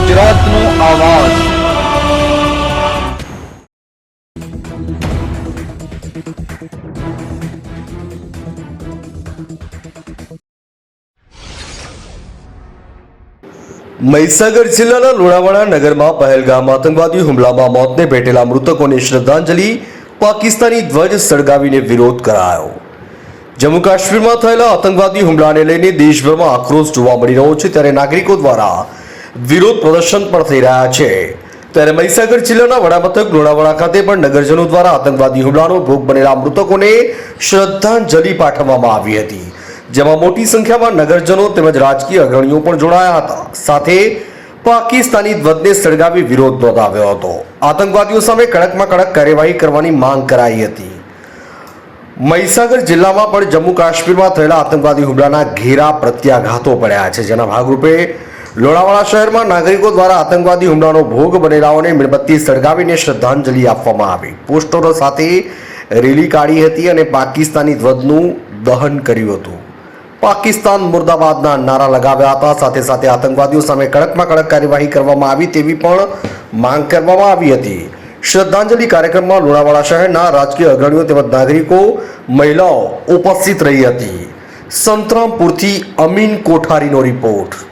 ગુજરાતનો આવાજ। મહીસાગર જિલ્લાના લુણાવાડા નગરમાં પહેલગામ આતંકવાદી હુમલામાં મોતને ભેટેલા મૃતકોને શ્રદ્ધાંજલિ પાકિસ્તાની ધ્વજ સળગાવીને વિરોધ કરાયો। જમ્મુ કાશ્મીરમાં થયેલા આતંકવાદી હુમલાને લઈને દેશભરમાં આક્રોશ જોવા મળી રહ્યો છે, ત્યારે નાગરિકો દ્વારા વિરોધ પ્રદર્શન પણ થઈ રહ્યા છે। ત્યારે મહીસાગર જિલ્લાના વડામથક લુણાવાડા ખાતે પણ નગરજનો દ્વારા આતંકવાદી હુમલાનો ભોગ બનેલા મૃતકોને શ્રદ્ધાંજલિ પાઠવવામાં આવી હતી, જેમાં મોટી સંખ્યામાં નગરજનો તેમજ રાજકીય અગ્રણીઓ પણ જોડાયા હતા। સાથે પાકિસ્તાની ધ્વજને સળગાવી વિરોધ નોંધાવ્યો હતો। આતંકવાદીઓ સામે કડકમાં કડક કાર્યવાહી કરવાની માંગ કરાઈ હતી। મહીસાગર જિલ્લામાં પણ જમ્મુ કાશ્મીરમાં થયેલા આતંકવાદી હુમલાના ઘેરા પ્રત્યાઘાતો પડ્યા છે, જેના ભાગરૂપે લુણાવાડા શહેરમાં નાગરિકો દ્વારા આતંકવાદી હુમલાનો ભોગ બનેલાઓને મીણબત્તી સળગાવીને શ્રદ્ધાંજલિ આપવામાં આવી। પોસ્ટરો સાથે રેલી કાઢી હતી અને પાકિસ્તાની ધ્વજનું દહન કર્યું હતું। પાકિસ્તાન મુર્દાબાદના નારા લગાવ્યા હતા। સાથે સાથે આતંકવાદીઓ સામે કડકમાં કડક કાર્યવાહી કરવામાં આવી તેવી પણ માંગ કરવામાં આવી હતી। શ્રદ્ધાંજલિ કાર્યક્રમમાં લુણાવાડા શહેરના રાજકીય અગ્રણીઓ તેમજ નાગરિકો, મહિલાઓ ઉપસ્થિત રહી હતી। સંતરામપુરથી અમીન કોઠારીનો રિપોર્ટ।